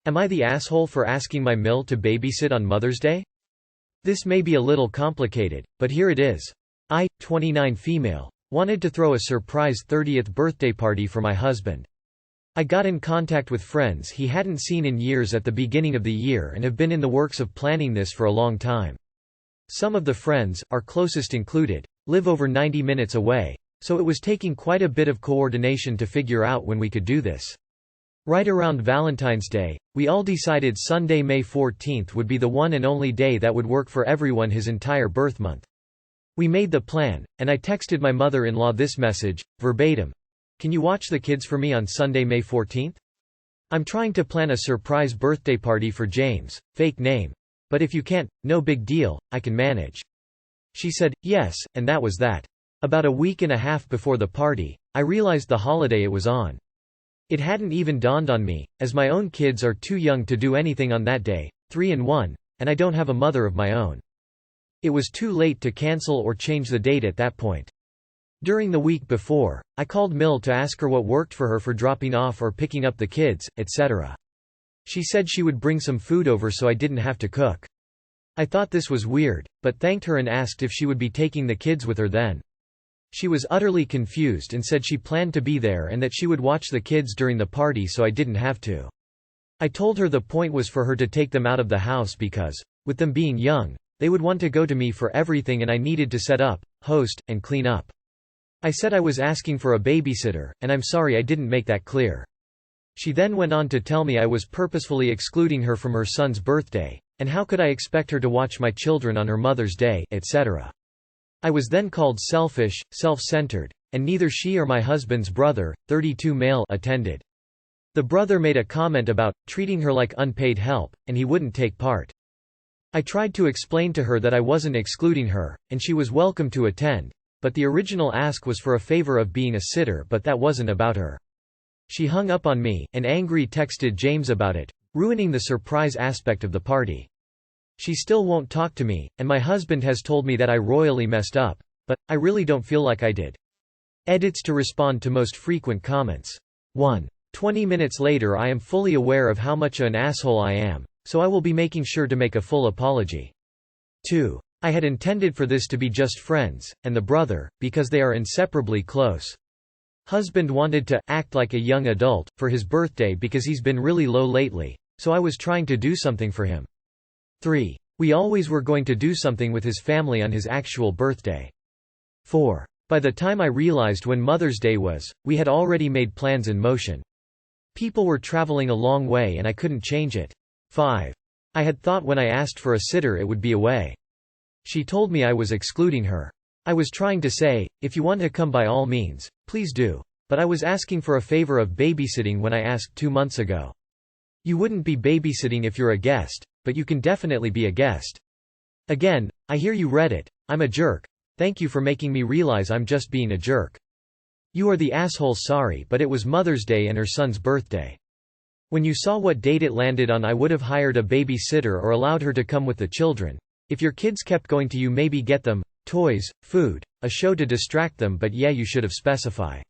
Am I the asshole for asking my Mill to babysit on Mother's Day? This may be a little complicated, but here it is. I, 29 female, wanted to throw a surprise 30th birthday party for my husband. I got in contact with friends he hadn't seen in years at the beginning of the year and have been in the works of planning this for a long time. Some of the friends, our closest included, live over 90 minutes away, so it was taking quite a bit of coordination to figure out when we could do this. Right around Valentine's Day, we all decided Sunday, May 14th would be the one and only day that would work for everyone his entire birth month. We made the plan, and I texted my mother-in-law this message, verbatim. Can you watch the kids for me on Sunday, May 14th? I'm trying to plan a surprise birthday party for James, fake name. But if you can't, no big deal, I can manage. She said, yes, and that was that. About a week and a half before the party, I realized the holiday it was on. It hadn't even dawned on me, as my own kids are too young to do anything on that day, 3 and 1, and I don't have a mother of my own. It was too late to cancel or change the date at that point. During the week before, I called Mill to ask her what worked for her for dropping off or picking up the kids, etc. She said she would bring some food over so I didn't have to cook. I thought this was weird, but thanked her and asked if she would be taking the kids with her then. She was utterly confused and said she planned to be there and that she would watch the kids during the party so I didn't have to. I told her the point was for her to take them out of the house because, with them being young, they would want to go to me for everything and I needed to set up, host, and clean up. I said I was asking for a babysitter, and I'm sorry I didn't make that clear. She then went on to tell me I was purposefully excluding her from her son's birthday, and how could I expect her to watch my children on her Mother's Day, etc. I was then called selfish, self-centered, and neither she or my husband's brother, 32 male, attended. The brother made a comment about treating her like unpaid help, and he wouldn't take part. I tried to explain to her that I wasn't excluding her, and she was welcome to attend. But the original ask was for a favor of being a sitter, but that wasn't about her. She hung up on me, and angry texted James about it, ruining the surprise aspect of the party. She still won't talk to me, and my husband has told me that I royally messed up, but I really don't feel like I did. Edits to respond to most frequent comments. 1. 20 minutes later I am fully aware of how much an asshole I am, so I will be making sure to make a full apology. 2. I had intended for this to be just friends, and the brother, because they are inseparably close. Husband wanted to act like a young adult for his birthday because he's been really low lately, so I was trying to do something for him. 3. We always were going to do something with his family on his actual birthday. 4. By the time I realized when Mother's Day was, we had already made plans in motion. People were traveling a long way and I couldn't change it. 5. I had thought when I asked for a sitter it would be away. She told me I was excluding her. I was trying to say, if you want to come by all means, please do. But I was asking for a favor of babysitting when I asked 2 months ago. You wouldn't be babysitting if you're a guest, but you can definitely be a guest. Again, I hear you read it. I'm a jerk. Thank you for making me realize I'm just being a jerk. You are the asshole, sorry, but it was Mother's Day and her son's birthday. When you saw what date it landed on, I would have hired a babysitter or allowed her to come with the children. If your kids kept going to you, maybe get them toys, food, a show to distract them, but yeah, you should have specified.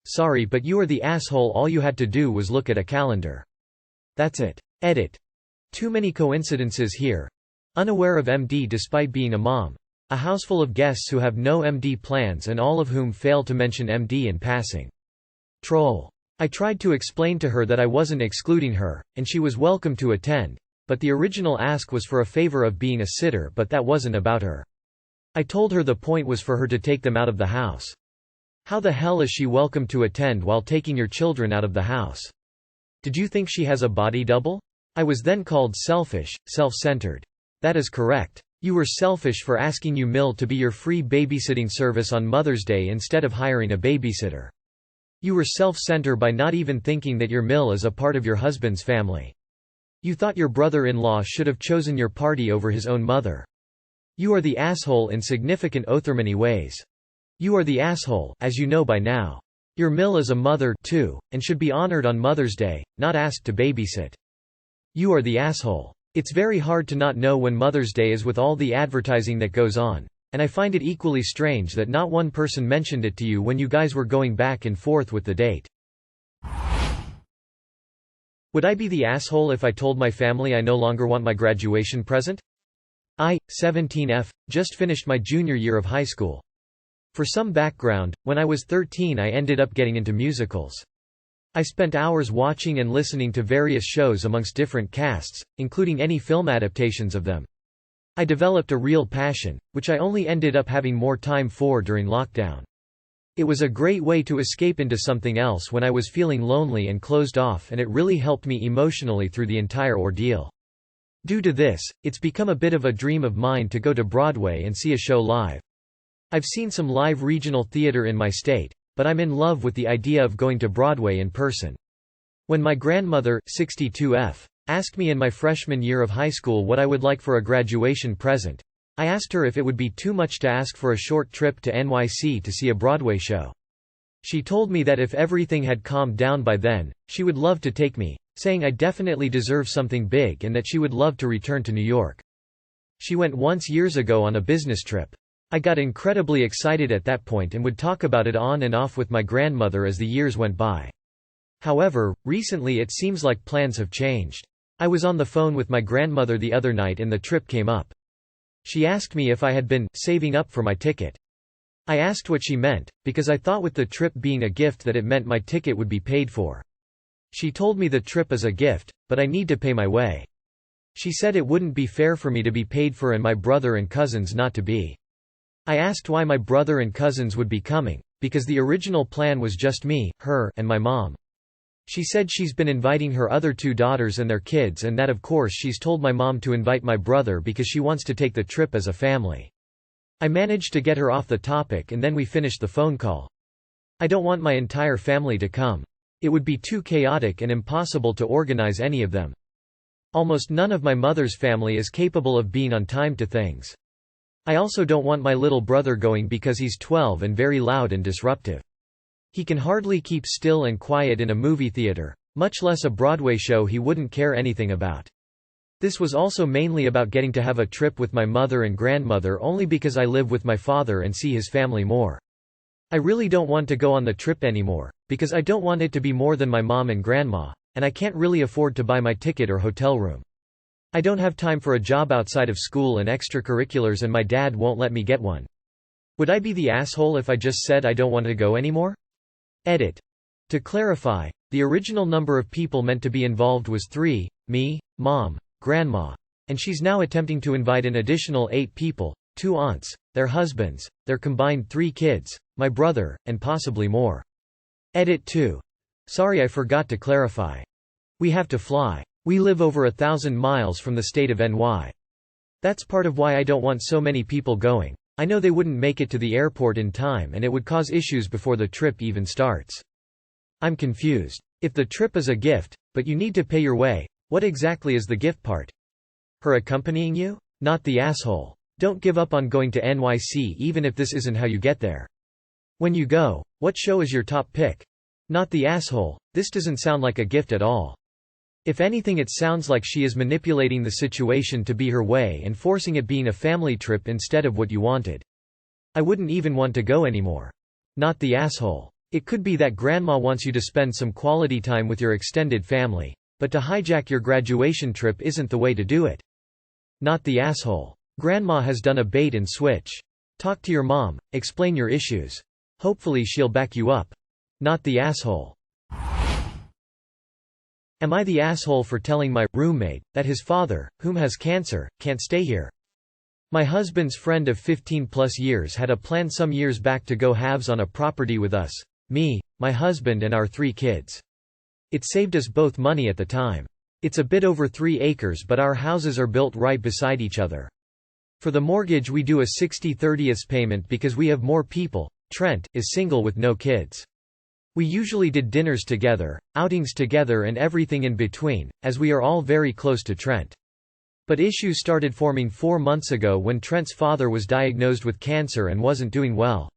Sorry, but you are the asshole. All you had to do was look at a calendar. That's it. Edit. Too many coincidences here. Unaware of MD despite being a mom. A house full of guests who have no MD plans and all of whom fail to mention MD in passing. Troll. I tried to explain to her that I wasn't excluding her, and she was welcome to attend. But the original ask was for a favor of being a sitter, but that wasn't about her. I told her the point was for her to take them out of the house. How the hell is she welcome to attend while taking your children out of the house? Did you think she has a body double? I was then called selfish, self-centered. That is correct. You were selfish for asking you Mill to be your free babysitting service on Mother's Day instead of hiring a babysitter. You were self-centered by not even thinking that your Mill is a part of your husband's family. You thought your brother-in-law should have chosen your party over his own mother. You are the asshole in significant many ways. You are the asshole, as you know by now. Your Mill is a mother, too, and should be honored on Mother's Day, not asked to babysit. You are the asshole. It's very hard to not know when Mother's Day is with all the advertising that goes on, and I find it equally strange that not one person mentioned it to you when you guys were going back and forth with the date. Would I be the asshole if I told my family I no longer want my graduation present? I, 17F, just finished my junior year of high school. For some background, when I was 13 I ended up getting into musicals. I spent hours watching and listening to various shows amongst different casts, including any film adaptations of them. I developed a real passion, which I only ended up having more time for during lockdown. It was a great way to escape into something else when I was feeling lonely and closed off, and it really helped me emotionally through the entire ordeal. Due to this, it's become a bit of a dream of mine to go to Broadway and see a show live. I've seen some live regional theater in my state, but I'm in love with the idea of going to Broadway in person. When my grandmother, 62F, asked me in my freshman year of high school what I would like for a graduation present, I asked her if it would be too much to ask for a short trip to NYC to see a Broadway show. She told me that if everything had calmed down by then, she would love to take me, saying I definitely deserve something big and that she would love to return to New York. She went once years ago on a business trip. I got incredibly excited at that point and would talk about it on and off with my grandmother as the years went by. However, recently it seems like plans have changed. I was on the phone with my grandmother the other night and the trip came up. She asked me if I had been saving up for my ticket. I asked what she meant, because I thought with the trip being a gift that it meant my ticket would be paid for. She told me the trip is a gift, but I need to pay my way. She said it wouldn't be fair for me to be paid for and my brother and cousins not to be. I asked why my brother and cousins would be coming, because the original plan was just me, her, and my mom. She said she's been inviting her other 2 daughters and their kids and that of course she's told my mom to invite my brother because she wants to take the trip as a family. I managed to get her off the topic and then we finished the phone call. I don't want my entire family to come. It would be too chaotic and impossible to organize any of them. Almost none of my mother's family is capable of being on time to things. I also don't want my little brother going because he's 12 and very loud and disruptive. He can hardly keep still and quiet in a movie theater, much less a Broadway show he wouldn't care anything about. This was also mainly about getting to have a trip with my mother and grandmother only because I live with my father and see his family more. I really don't want to go on the trip anymore, because I don't want it to be more than my mom and grandma, and I can't really afford to buy my ticket or hotel room. I don't have time for a job outside of school and extracurriculars and my dad won't let me get one. Would I be the asshole if I just said I don't want to go anymore? Edit. To clarify, the original number of people meant to be involved was 3, me, mom, grandma, and she's now attempting to invite an additional 8 people, 2 aunts, their husbands, their combined 3 kids, my brother, and possibly more. Edit 2. Sorry I forgot to clarify. We have to fly. We live over 1,000 miles from the state of NY. That's part of why I don't want so many people going. I know they wouldn't make it to the airport in time and it would cause issues before the trip even starts. I'm confused. If the trip is a gift, but you need to pay your way, what exactly is the gift part? Her accompanying you? Not the asshole. Don't give up on going to NYC even if this isn't how you get there. When you go, what show is your top pick? Not the asshole. This doesn't sound like a gift at all. If anything, it sounds like she is manipulating the situation to be her way and forcing it being a family trip instead of what you wanted. I wouldn't even want to go anymore. Not the asshole. It could be that grandma wants you to spend some quality time with your extended family, but to hijack your graduation trip isn't the way to do it. Not the asshole. Grandma has done a bait and switch. Talk to your mom, explain your issues. Hopefully she'll back you up. Not the asshole. Am I the asshole for telling my roommate that his father, whom has cancer, can't stay here? My husband's friend of 15+ years had a plan some years back to go halves on a property with us, me, my husband and our 3 kids. It saved us both money at the time. It's a bit over 3 acres but our houses are built right beside each other. For the mortgage we do a 60/30 payment because we have more people. Trent is single with no kids. We usually did dinners together, outings together and everything in between, as we are all very close to Trent. But issues started forming 4 months ago when Trent's father was diagnosed with cancer and wasn't doing well.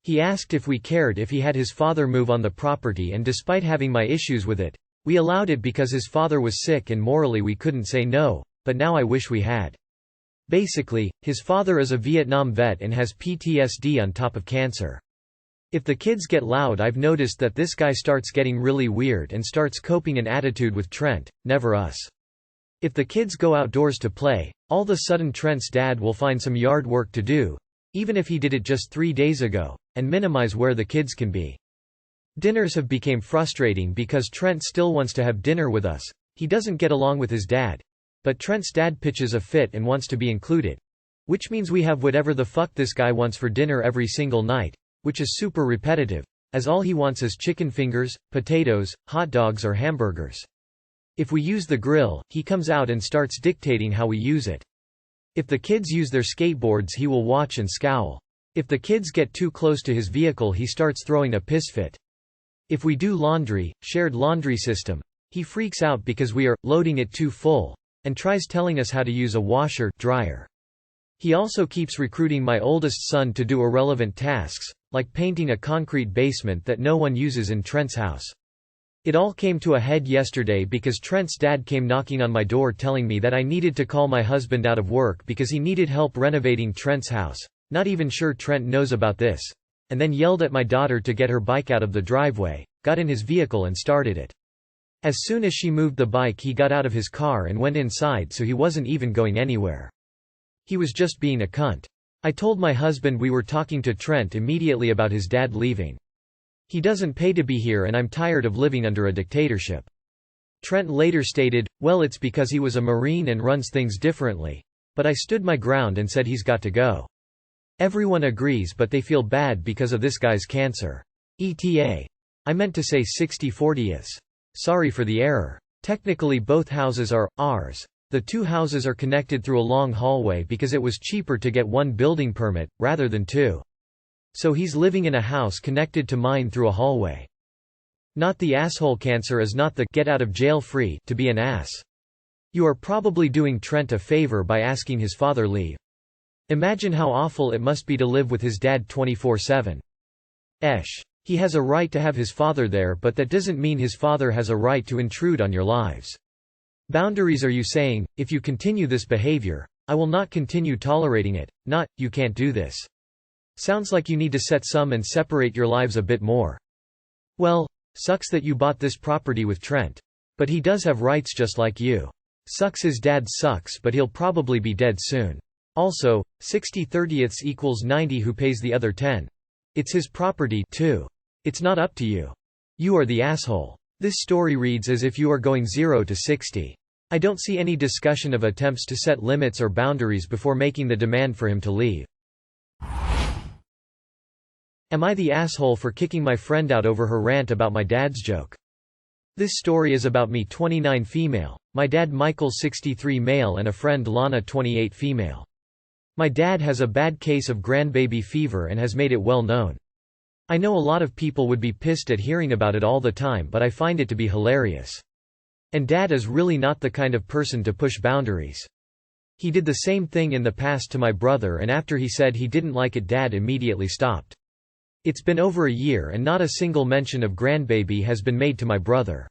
He asked if we cared if he had his father move on the property, and despite having my issues with it, we allowed it because his father was sick and morally we couldn't say no, but now I wish we had. Basically, his father is a Vietnam vet and has PTSD on top of cancer. If the kids get loud, I've noticed that this guy starts getting really weird and starts coping an attitude with Trent, never us. If the kids go outdoors to play, all of a sudden Trent's dad will find some yard work to do, even if he did it just 3 days ago, and minimize where the kids can be. Dinners have become frustrating because Trent still wants to have dinner with us. He doesn't get along with his dad, but Trent's dad pitches a fit and wants to be included. Which means we have whatever the fuck this guy wants for dinner every single night, which is super repetitive, as all he wants is chicken fingers, potatoes, hot dogs or hamburgers. If we use the grill, he comes out and starts dictating how we use it. If the kids use their skateboards, he will watch and scowl. If the kids get too close to his vehicle, he starts throwing a piss fit. If we do laundry, shared laundry system, he freaks out because we are loading it too full, and tries telling us how to use a washer, dryer. He also keeps recruiting my oldest son to do irrelevant tasks, like painting a concrete basement that no one uses in Trent's house. It all came to a head yesterday because Trent's dad came knocking on my door telling me that I needed to call my husband out of work because he needed help renovating Trent's house, not even sure Trent knows about this, and then yelled at my daughter to get her bike out of the driveway, got in his vehicle and started it. As soon as she moved the bike, he got out of his car and went inside, so he wasn't even going anywhere. He was just being a cunt. I told my husband we were talking to Trent immediately about his dad leaving. He doesn't pay to be here and I'm tired of living under a dictatorship. Trent later stated, well, it's because he was a Marine and runs things differently. But I stood my ground and said he's got to go. Everyone agrees, but they feel bad because of this guy's cancer. ETA. I meant to say 60/40ths. Sorry for the error. Technically both houses are ours. The two houses are connected through a long hallway because it was cheaper to get one building permit, rather than two. So he's living in a house connected to mine through a hallway. Not the asshole. Cancer is not the get out of jail free to be an ass. You are probably doing Trent a favor by asking his father leave. Imagine how awful it must be to live with his dad 24/7. He has a right to have his father there, but that doesn't mean his father has a right to intrude on your lives. Boundaries. Are you saying, if you continue this behavior, I will not continue tolerating it, not, you can't do this? Sounds like you need to set some and separate your lives a bit more. Well, sucks that you bought this property with Trent. But he does have rights just like you. Sucks his dad sucks, but he'll probably be dead soon. Also, 60/30ths equals 90. Who pays the other 10? It's his property, too. It's not up to you. You are the asshole. This story reads as if you are going 0 to 60. I don't see any discussion of attempts to set limits or boundaries before making the demand for him to leave. Am I the asshole for kicking my friend out over her rant about my dad's joke? This story is about me, 29 female, my dad Michael 63 male and a friend Lana 28 female. My dad has a bad case of grandbaby fever and has made it well known. I know a lot of people would be pissed at hearing about it all the time, but I find it to be hilarious. And Dad is really not the kind of person to push boundaries. He did the same thing in the past to my brother, and after he said he didn't like it, Dad immediately stopped. It's been over a year and not a single mention of grandbaby has been made to my brother.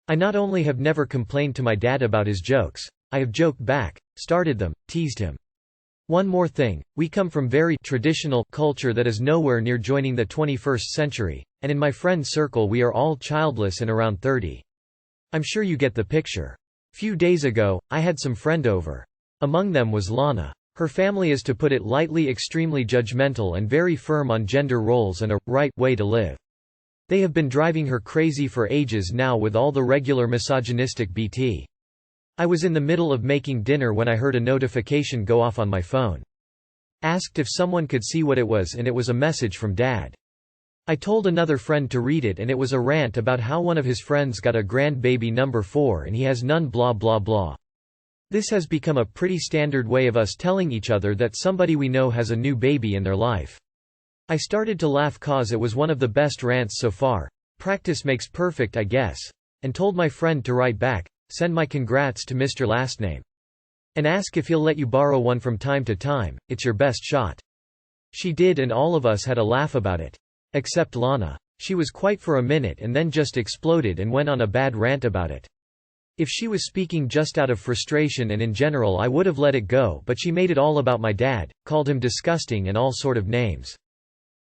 I not only have never complained to my dad about his jokes, I have joked back, started them, teased him. One more thing, we come from very traditional culture that is nowhere near joining the 21st century, and in my friend circle we are all childless and around 30. I'm sure you get the picture. Few days ago, I had some friend over. Among them was Lana. Her family is, to put it lightly, extremely judgmental and very firm on gender roles and a right way to live. They have been driving her crazy for ages now with all the regular misogynistic BT. I was in the middle of making dinner when I heard a notification go off on my phone. Asked if someone could see what it was, and it was a message from Dad. I told another friend to read it, and it was a rant about how one of his friends got a grandbaby number 4 and he has none, blah blah blah. This has become a pretty standard way of us telling each other that somebody we know has a new baby in their life. I started to laugh cause it was one of the best rants so far. Practice makes perfect, I guess. And told my friend to write back, send my congrats to Mr. Last Name. And ask if he'll let you borrow one from time to time, it's your best shot. She did, and all of us had a laugh about it. Except Lana. She was quiet for a minute and then just exploded and went on a bad rant about it. If she was speaking just out of frustration and in general, I would have let it go, but she made it all about my dad, called him disgusting and all sort of names.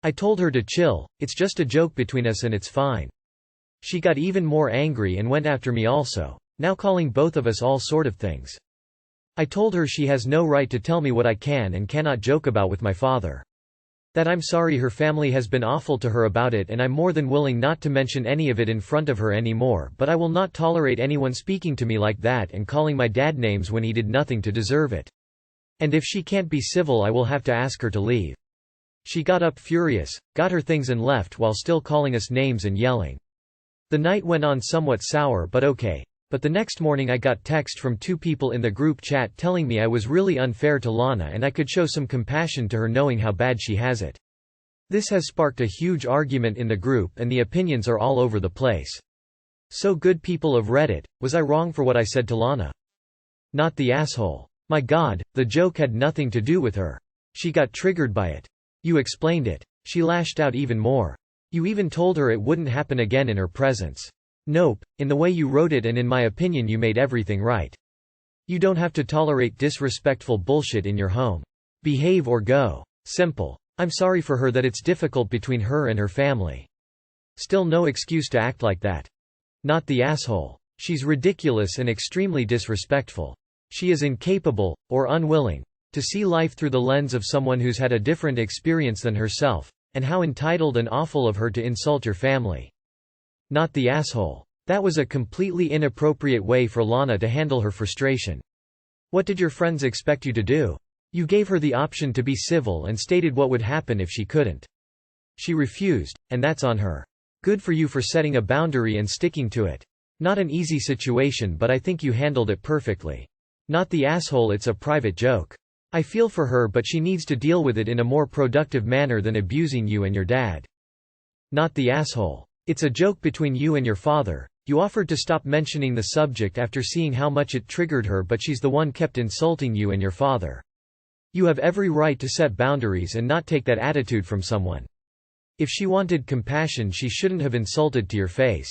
I told her to chill, it's just a joke between us and it's fine. She got even more angry and went after me also, now calling both of us all sort of things. I told her she has no right to tell me what I can and cannot joke about with my father. That I'm sorry her family has been awful to her about it and I'm more than willing not to mention any of it in front of her anymore, but I will not tolerate anyone speaking to me like that and calling my dad names when he did nothing to deserve it. And if she can't be civil I will have to ask her to leave. She got up furious, got her things and left while still calling us names and yelling. The night went on somewhat sour but okay. But the next morning I got text from 2 people in the group chat telling me I was really unfair to Lana and I could show some compassion to her knowing how bad she has it. This has sparked a huge argument in the group and the opinions are all over the place. So good people of Reddit, was I wrong for what I said to Lana? Not the asshole. My god, the joke had nothing to do with her. She got triggered by it. You explained it. She lashed out even more. You even told her it wouldn't happen again in her presence. Nope, in the way you wrote it and in my opinion you made everything right. You don't have to tolerate disrespectful bullshit in your home. Behave or go. Simple. I'm sorry for her that it's difficult between her and her family. Still no excuse to act like that. Not the asshole. She's ridiculous and extremely disrespectful. She is incapable, or unwilling, to see life through the lens of someone who's had a different experience than herself, and how entitled and awful of her to insult your family. Not the asshole. That was a completely inappropriate way for Lana to handle her frustration. What did your friends expect you to do? You gave her the option to be civil and stated what would happen if she couldn't. She refused, and that's on her. Good for you for setting a boundary and sticking to it. Not an easy situation but I think you handled it perfectly. Not the asshole, it's a private joke. I feel for her but she needs to deal with it in a more productive manner than abusing you and your dad. Not the asshole. It's a joke between you and your father. You offered to stop mentioning the subject after seeing how much it triggered her but she's the one kept insulting you and your father. You have every right to set boundaries and not take that attitude from someone. If she wanted compassion she shouldn't have insulted to your face.